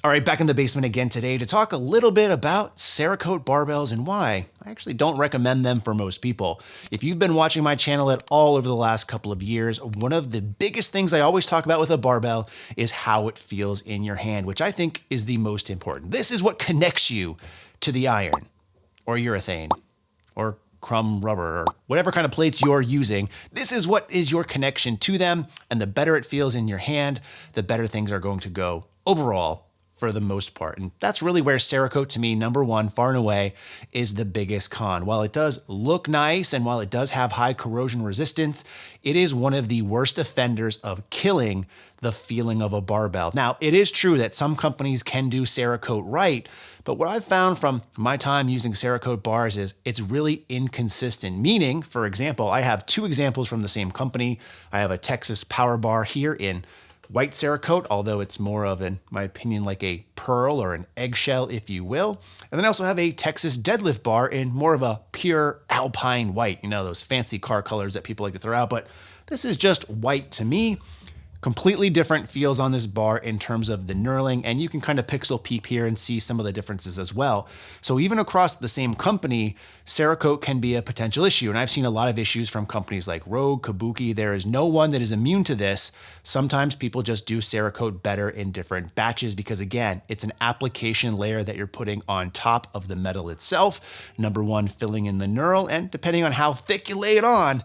All right, back in the basement again today to talk a little bit about Cerakote barbells and why I actually don't recommend them for most people. If you've been watching my channel at all over the last couple of years, one of the biggest things I always talk about with a barbell is how it feels in your hand, which I think is the most important. This is what connects you to the iron or urethane or crumb rubber or whatever kind of plates you're using. This is what is your connection to them, and the better it feels in your hand, the better things are going to go overall for the most part. And that's really where Cerakote, to me, number one, far and away, is the biggest con. While it does look nice and while it does have high corrosion resistance, it is one of the worst offenders of killing the feeling of a barbell. Now, it is true that some companies can do Cerakote right, but what I've found from my time using Cerakote bars is it's really inconsistent. Meaning, for example, I have two examples from the same company. I have a Texas Power Bar here in white Cerakote, although it's more of, in my opinion, like a pearl or an eggshell, if you will. And then I also have a Texas deadlift bar in more of a pure alpine white, those fancy car colors that people like to throw out. But this is just white to me. Completely different feels on this bar in terms of the knurling, and you can kind of pixel peep here and see some of the differences as well. So even across the same company, Cerakote can be a potential issue, and I've seen a lot of issues from companies like Rogue, Kabuki. There is no one that is immune to this. Sometimes people just do Cerakote better in different batches because, again, it's an application layer that you're putting on top of the metal itself. Number one, filling in the knurl, and depending on how thick you lay it on,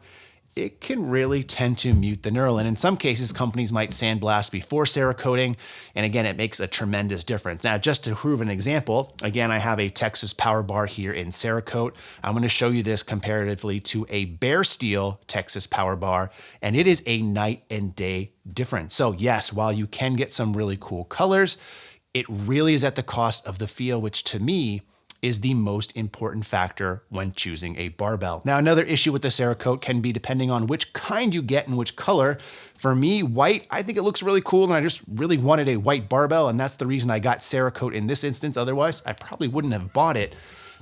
it can really tend to mute the knurl. And in some cases, companies might sandblast before Cerakoting. And again, it makes a tremendous difference. Now, just to prove an example, again, I have a Texas Power Bar here in Cerakote. I'm going to show you this comparatively to a bare steel Texas Power Bar, and it is a night and day difference. So yes, while you can get some really cool colors, it really is at the cost of the feel, which to me is the most important factor when choosing a barbell. Now, another issue with the Cerakote can be depending on which kind you get and which color. For me, white, I think it looks really cool, and I just really wanted a white barbell, and that's the reason I got Cerakote in this instance. Otherwise, I probably wouldn't have bought it.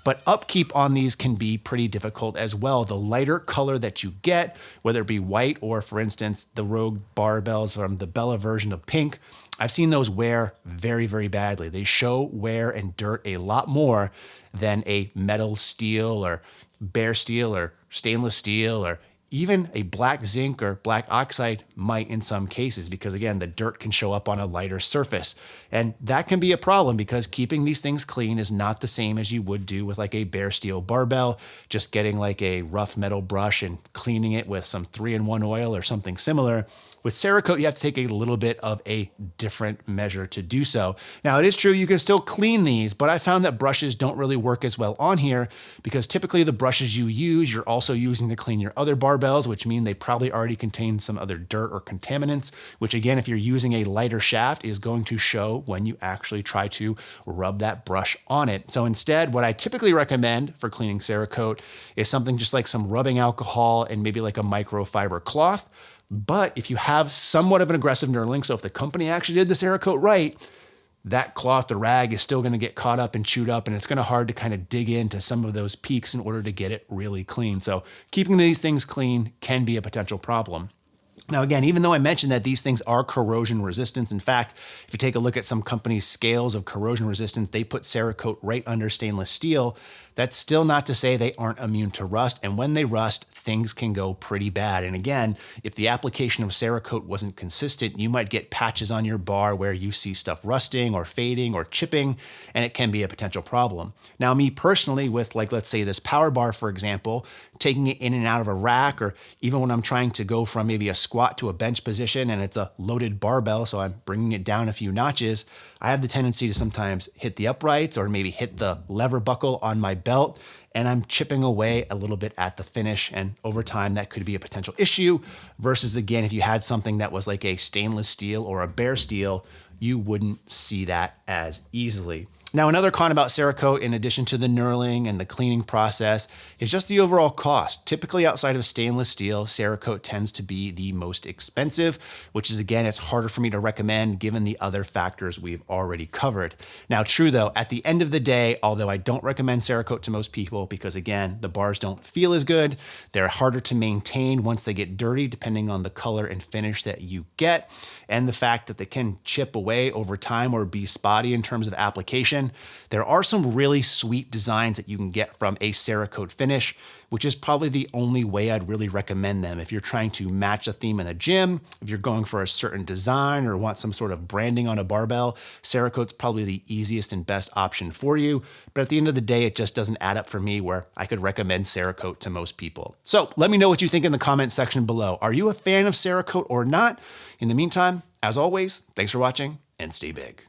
But upkeep on these can be pretty difficult as well. The lighter color that you get, whether it be white or, for instance, the Rogue barbells from the Bella version of pink, I've seen those wear very, very badly. They show wear and dirt a lot more than a metal steel or bare steel or stainless steel or even a black zinc or black oxide might in some cases, because again, the dirt can show up on a lighter surface. And that can be a problem because keeping these things clean is not the same as you would do with like a bare steel barbell, just getting like a rough metal brush and cleaning it with some 3-in-1 oil or something similar. With Cerakote, you have to take a little bit of a different measure to do so. Now, it is true you can still clean these, but I found that brushes don't really work as well on here because typically the brushes you use, you're also using to clean your other barbells, which mean they probably already contain some other dirt or contaminants, which again, if you're using a lighter shaft, is going to show when you actually try to rub that brush on it. So instead, what I typically recommend for cleaning Cerakote is something just like some rubbing alcohol and maybe like a microfiber cloth. But if you have somewhat of an aggressive knurling, so if the company actually did the Cerakote right, that cloth or rag is still going to get caught up and chewed up, and it's going to hard to kind of dig into some of those peaks in order to get it really clean. So keeping these things clean can be a potential problem. Now, again, even though I mentioned that these things are corrosion resistant, in fact, if you take a look at some companies' scales of corrosion resistance, they put Cerakote right under stainless steel. That's still not to say they aren't immune to rust. And when they rust, things can go pretty bad. And again, if the application of Cerakote wasn't consistent, you might get patches on your bar where you see stuff rusting or fading or chipping, and it can be a potential problem. Now, me personally, with like, let's say this power bar, for example, taking it in and out of a rack, or even when I'm trying to go from maybe a squat to a bench position and it's a loaded barbell, so I'm bringing it down a few notches, I have the tendency to sometimes hit the uprights or maybe hit the lever buckle on my belt, and I'm chipping away a little bit at the finish. And over time, that could be a potential issue versus, again, if you had something that was like a stainless steel or a bare steel, you wouldn't see that as easily. Now, another con about Cerakote, in addition to the knurling and the cleaning process, is just the overall cost. Typically, outside of stainless steel, Cerakote tends to be the most expensive, which is, again, it's harder for me to recommend given the other factors we've already covered. Now, true though, at the end of the day, although I don't recommend Cerakote to most people because, again, the bars don't feel as good, they're harder to maintain once they get dirty, depending on the color and finish that you get, and the fact that they can chip away over time or be spotty in terms of application. There are some really sweet designs that you can get from a Cerakote finish, which is probably the only way I'd really recommend them. If you're trying to match a theme in a gym, if you're going for a certain design or want some sort of branding on a barbell, Cerakote's probably the easiest and best option for you. But at the end of the day, it just doesn't add up for me where I could recommend Cerakote to most people. So let me know what you think in the comment section below. Are you a fan of Cerakote or not? In the meantime, as always, thanks for watching and stay big.